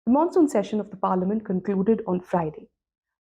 The monsoon session of the Parliament concluded on Friday.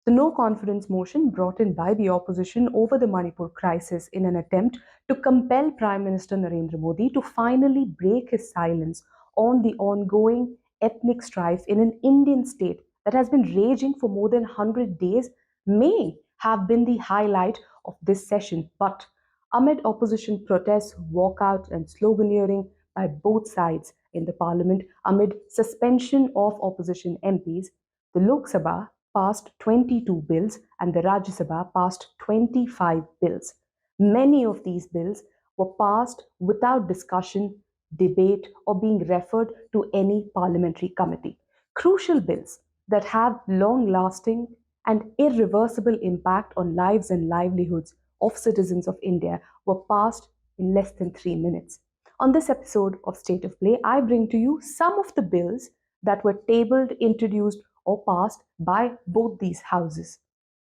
The no confidence motion brought in by the opposition over the Manipur crisis in an attempt to compel Prime Minister Narendra Modi to finally break his silence on the ongoing ethnic strife in an Indian state that has been raging for more than 100 days may have been the highlight of this session. But amid opposition protests, walkout, and sloganeering by both sides in the parliament, amid suspension of opposition MPs, the Lok Sabha passed 22 bills and the Rajya Sabha passed 25 bills. Many of these bills were passed without discussion, debate, or being referred to any parliamentary committee. Crucial bills that have long lasting and irreversible impact on lives and livelihoods of citizens of India were passed in less than 3 minutes. On this episode of State of Play, I bring to you some of the bills that were tabled, introduced, or passed by both these houses.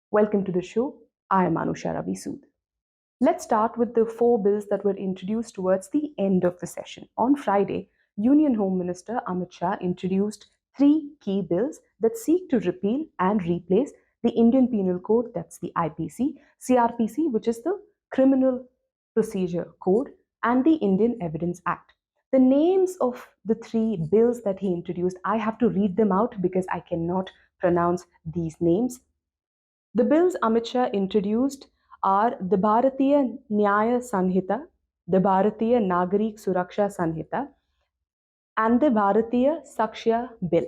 Welcome to the show. I am Anusha Ravi Sood. Let's start with the four bills that were introduced towards the end of the session. On Friday, Union Home Minister Amit Shah introduced three key bills that seek to repeal and replace the Indian Penal Code, that's the IPC, CrPC, which is the Criminal Procedure Code, and the Indian Evidence Act. The names of the three bills that he introduced, I have to read them out because I cannot pronounce these names. The bills Amit Shah introduced are the Bharatiya Nyaya Sanhita, the Bharatiya Nagarik Suraksha Sanhita, and the Bharatiya Sakshya Bill.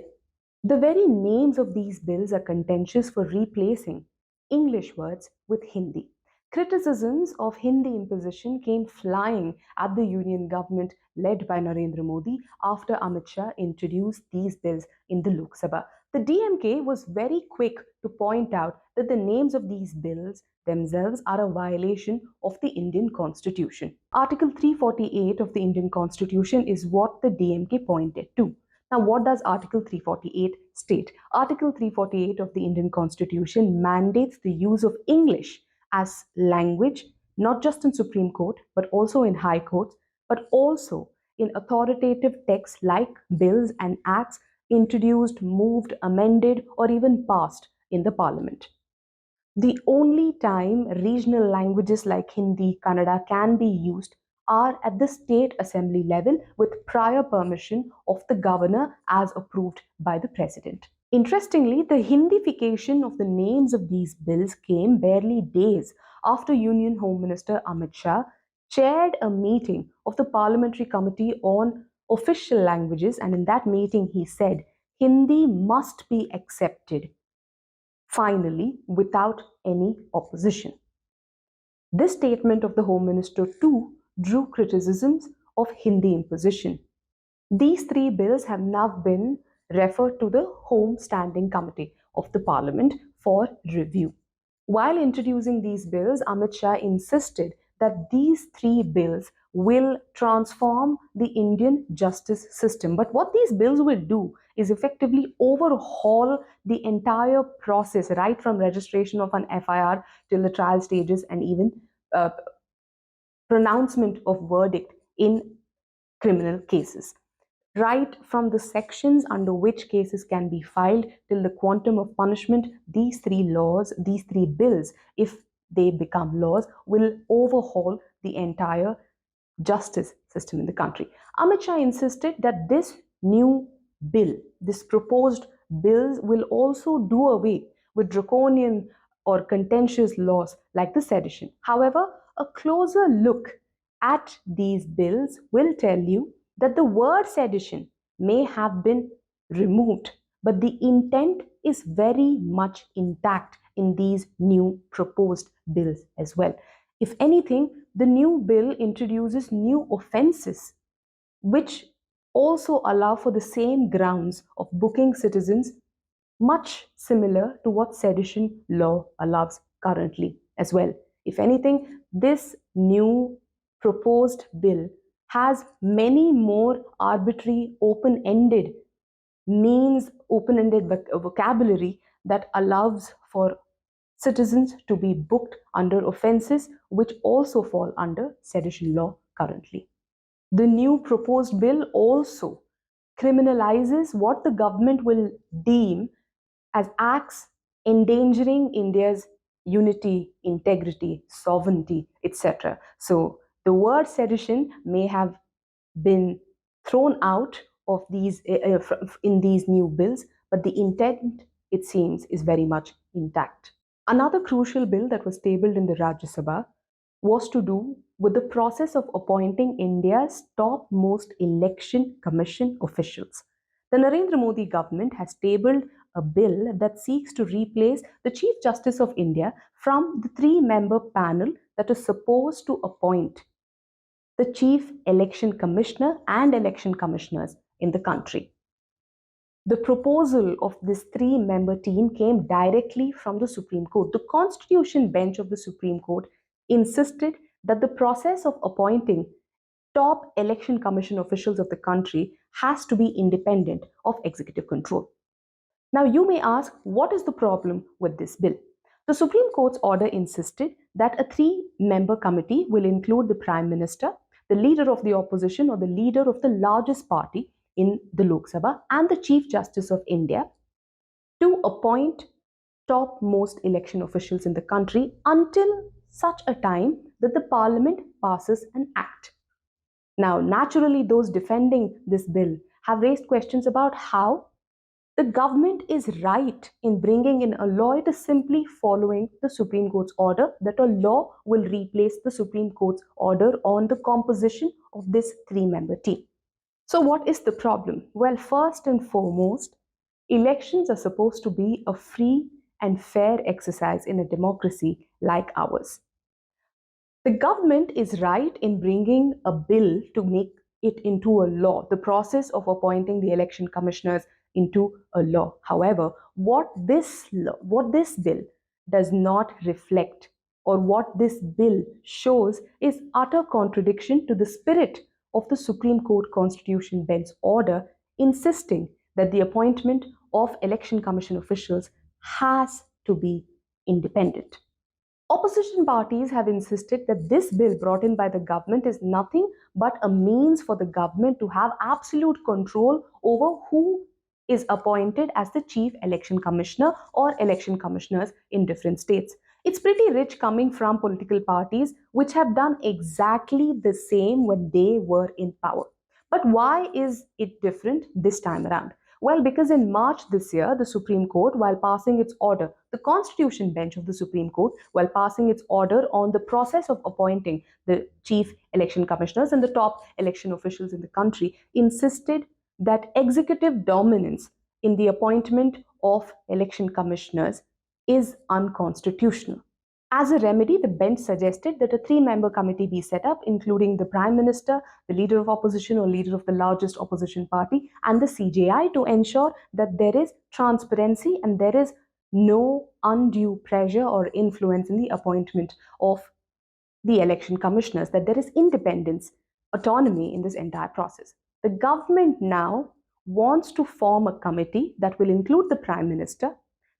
The very names of these bills are contentious for replacing English words with Hindi. Criticisms of Hindi imposition came flying at the union government led by Narendra Modi after Amit Shah introduced these bills in the Lok Sabha. The DMK was very quick to point out that the names of these bills themselves are a violation of the Indian Constitution. Article 348 of the Indian Constitution is what the DMK pointed to. Now, what does Article 348 state? Article 348 of the Indian Constitution mandates the use of English as language, not just in Supreme Court, but also in High Courts, but also in authoritative texts like bills and acts introduced, moved, amended, or even passed in the Parliament. The only time regional languages like Hindi, Kannada can be used are at the state assembly level with prior permission of the governor as approved by the president. Interestingly, the Hindification of the names of these bills came barely days after Union Home Minister Amit Shah chaired a meeting of the Parliamentary Committee on Official Languages, and in that meeting he said Hindi must be accepted finally without any opposition. This statement of the Home Minister too drew criticisms of Hindi imposition. These three bills have now been referred to the Home Standing Committee of the Parliament for review. While introducing these bills, Amit Shah insisted that these three bills will transform the Indian justice system. But what these bills will do is effectively overhaul the entire process, right from registration of an FIR till the trial stages and even pronouncement of verdict in criminal cases. Right from the sections under which cases can be filed till the quantum of punishment, these three bills, if they become laws, will overhaul the entire justice system in the country. Amit Shah insisted that this new bill, this proposed bills, will also do away with draconian or contentious laws like the sedition. However, a closer look at these bills will tell you that the word sedition may have been removed, but the intent is very much intact in these new proposed bills as well. If anything, the new bill introduces new offences which also allow for the same grounds of booking citizens, much similar to what sedition law allows currently as well. If anything, this new proposed bill has many more arbitrary, open-ended means, open-ended vocabulary that allows for citizens to be booked under offences which also fall under sedition law currently. The new proposed bill also criminalizes what the government will deem as acts endangering India's unity, integrity, sovereignty, etc. So the word sedition may have been thrown out of these in these new bills, but the intent, it seems, is very much intact. Another crucial bill that was tabled in the Rajya Sabha was to do with the process of appointing India's topmost election commission officials. The Narendra Modi government has tabled a bill that seeks to replace the Chief Justice of India from the three-member panel that is supposed to appoint the Chief Election Commissioner and election commissioners in the country. The proposal of this three-member team came directly from the Supreme Court. The Constitution bench of the Supreme Court insisted that the process of appointing top election commission officials of the country has to be independent of executive control. Now, you may ask, what is the problem with this bill? The Supreme Court's order insisted that a three-member committee will include the Prime Minister, the leader of the opposition or the leader of the largest party in the Lok Sabha, and the Chief Justice of India to appoint topmost election officials in the country until such a time that the Parliament passes an act. Now, naturally, those defending this bill have raised questions about how the government is right in bringing in a law. It is simply following the Supreme Court's order that a law will replace the Supreme Court's order on the composition of this three-member team. So what is the problem? Well, first and foremost, elections are supposed to be a free and fair exercise in a democracy like ours. The government is right in bringing a bill to make it into a law, the process of appointing the election commissioners into a law. However, what this bill does not reflect, or what this bill shows, is utter contradiction to the spirit of the Supreme Court Constitution Bench order insisting that the appointment of election commission officials has to be independent. Opposition parties have insisted that this bill brought in by the government is nothing but a means for the government to have absolute control over who is appointed as the chief election commissioner or election commissioners in different states. It's pretty rich coming from political parties which have done exactly the same when they were in power. But why is it different this time around? Well, because in March this year, the Supreme Court, while passing its order, the Constitution Bench of the Supreme Court, while passing its order on the process of appointing the chief election commissioners and the top election officials in the country, insisted that executive dominance in the appointment of election commissioners is unconstitutional. As a remedy, the bench suggested that a three-member committee be set up, including the Prime Minister, the leader of opposition or leader of the largest opposition party, and the CJI, to ensure that there is transparency and there is no undue pressure or influence in the appointment of the election commissioners, that there is independence, autonomy in this entire process. The government now wants to form a committee that will include the Prime Minister,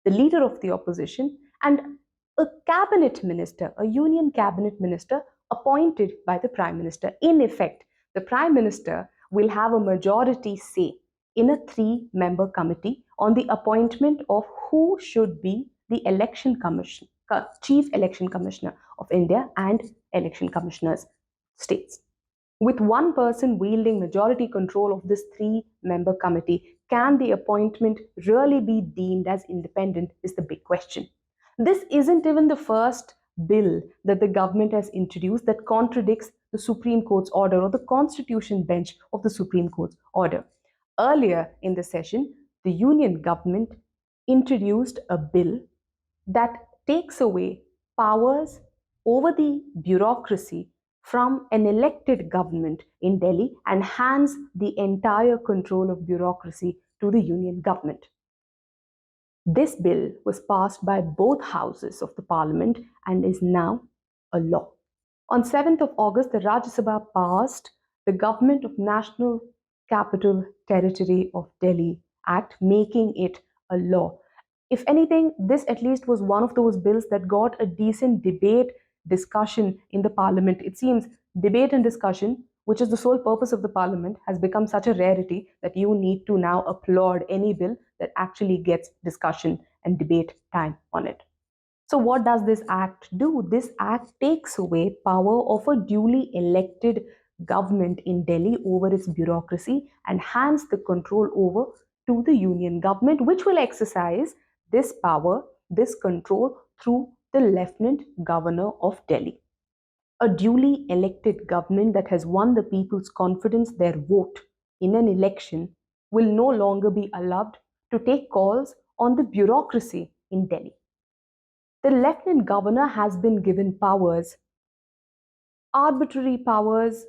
the leader of the opposition, and a cabinet minister, a union cabinet minister appointed by the Prime Minister. In effect, the Prime Minister will have a majority say in a three-member committee on the appointment of who should be the chief election commissioner of India and election commissioners states. With one person wielding majority control of this three-member committee, can the appointment really be deemed as independent is the big question. This isn't even the first bill that the government has introduced that contradicts the Supreme Court's order or the Constitution Bench of the Supreme Court's order. Earlier in the session, the union government introduced a bill that takes away powers over the bureaucracy from an elected government in Delhi and hands the entire control of bureaucracy to the union government. This bill was passed by both houses of the parliament and is now a law. On 7th of August, the Rajya Sabha passed the Government of National Capital Territory of Delhi Act, making it a law. If anything, this at least was one of those bills that got a decent debate discussion in the parliament. It seems debate and discussion which is the sole purpose of the parliament, has become such a rarity that you need to now applaud any bill that actually gets discussion and debate time on it. So, what does this act do? This act takes away power of a duly elected government in Delhi over its bureaucracy and hands the control over to the union government, which will exercise this power, this control through the Lieutenant Governor of Delhi. A duly elected government that has won the people's confidence, their vote in an election, will no longer be allowed to take calls on the bureaucracy in Delhi. The Lieutenant Governor has been given powers, arbitrary powers,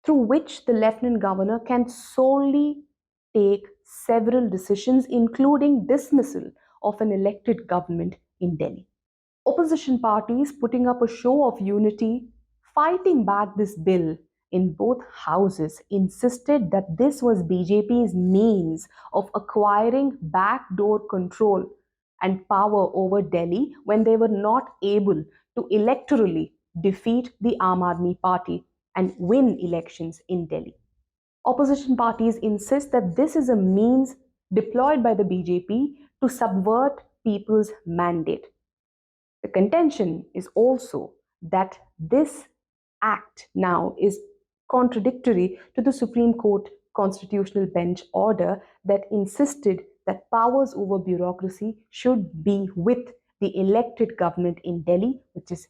through which the Lieutenant Governor can solely take several decisions, including dismissal of an elected government in Delhi. Opposition parties putting up a show of unity, fighting back this bill in both houses, insisted that this was BJP's means of acquiring backdoor control and power over Delhi when they were not able to electorally defeat the Aam Aadmi Party and win elections in Delhi. Opposition parties insist that this is a means deployed by the BJP to subvert people's mandate. The contention is also that this act now is contradictory to the Supreme Court constitutional bench order that insisted that powers over bureaucracy should be with the elected government in Delhi, which is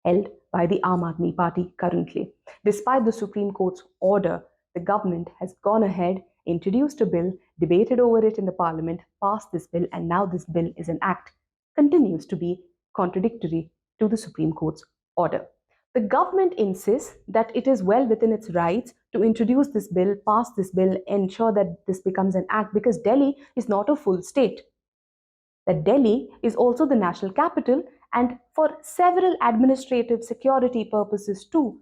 held by the Aam Aadmi Party currently. Despite the Supreme Court's order, the government has gone ahead, introduced a bill, debated over it in the parliament, passed this bill, and now this bill is an act. Continues to be contradictory to the Supreme Court's order. The government insists that it is well within its rights to introduce this bill, pass this bill, ensure that this becomes an act because Delhi is not a full state. That Delhi is also the national capital, and for several administrative security purposes too.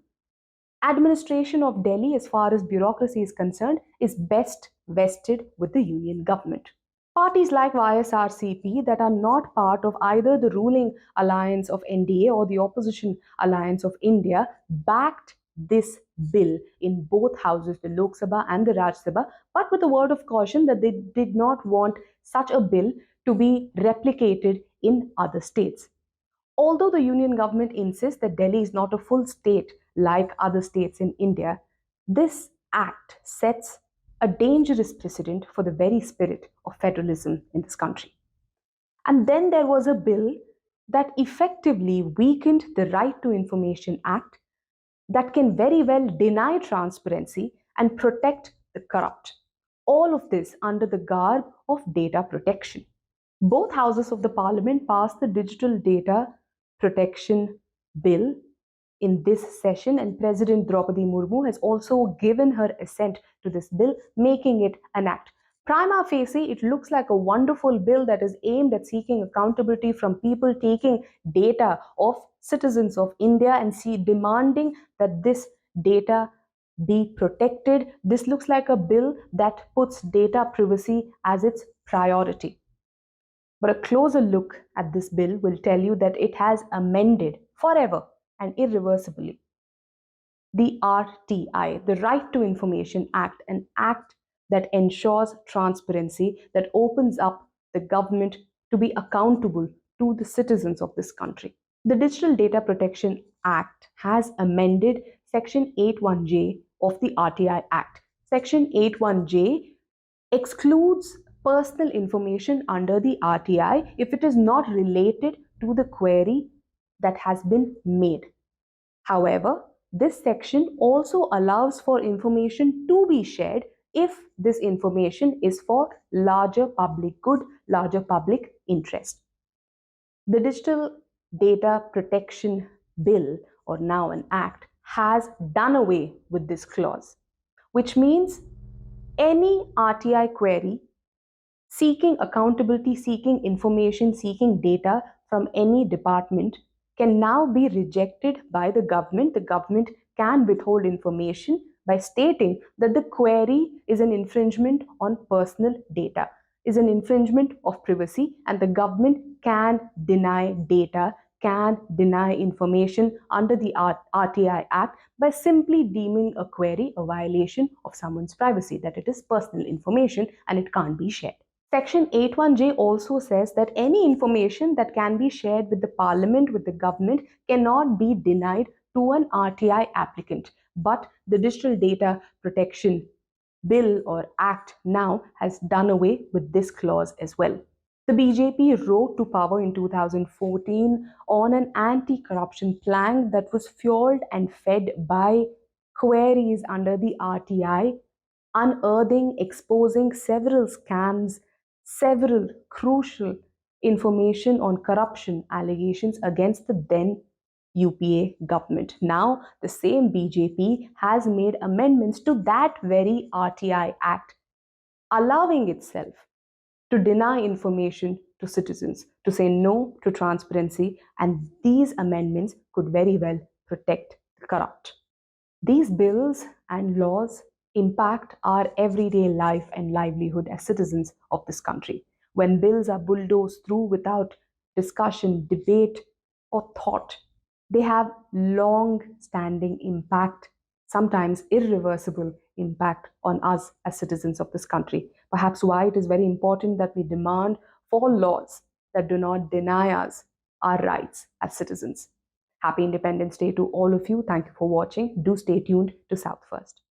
Administration of Delhi, as far as bureaucracy is concerned, is best vested with the union government. Parties like YSRCP that are not part of either the ruling alliance of NDA or the opposition alliance of India backed this bill in both houses, the Lok Sabha and the Raj Sabha, but with a word of caution that they did not want such a bill to be replicated in other states. Although the union government insists that Delhi is not a full state like other states in India, this act sets a dangerous precedent for the very spirit of federalism in this country. And then there was a bill that effectively weakened the Right to Information Act that can very well deny transparency and protect the corrupt. All of this under the garb of data protection. Both houses of the parliament passed the Digital Data Protection Bill in this session, and President Draupadi Murmu has also given her assent to this bill, making it an act. Prima facie, it looks like a wonderful bill that is aimed at seeking accountability from people taking data of citizens of India and demanding that this data be protected. This looks like a bill that puts data privacy as its priority. But a closer look at this bill will tell you that it has amended forever and irreversibly the RTI, the Right to Information Act, an act that ensures transparency, that opens up the government to be accountable to the citizens of this country. The Digital Data Protection Act has amended Section 81J of the RTI Act. Section 81J excludes personal information under the RTI if it is not related to the query that has been made. However, this section also allows for information to be shared if this information is for larger public good, larger public interest. The Digital Data Protection Bill, or now an act, has done away with this clause, which means any RTI query seeking accountability, seeking information, seeking data from any department can now be rejected by the government. The government can withhold information by stating that the query is an infringement on personal data, is an infringement of privacy, and the government can deny data can deny information under the RTI Act by simply deeming a query a violation of someone's privacy, that it is personal information and it can't be shared. Section 81J also says that any information that can be shared with the parliament, with the government, cannot be denied to an RTI applicant. But the Digital Data Protection Bill or Act now has done away with this clause as well. The BJP rose to power in 2014 on an anti corruption plan that was fueled and fed by queries under the RTI, unearthing, exposing several scams, several crucial information on corruption allegations against the then UPA government. Now, the same BJP has made amendments to that very RTI Act, allowing itself to deny information to citizens, to say no to transparency, and these amendments could very well protect the corrupt. These bills and laws impact our everyday life and livelihood as citizens of this country. When bills are bulldozed through without discussion, debate, or thought, they have long standing impact, sometimes irreversible impact on us as citizens of this country. Perhaps why it is very important that we demand for laws that do not deny us our rights as citizens. Happy Independence Day to all of you. Thank you for watching. Do stay tuned to South First.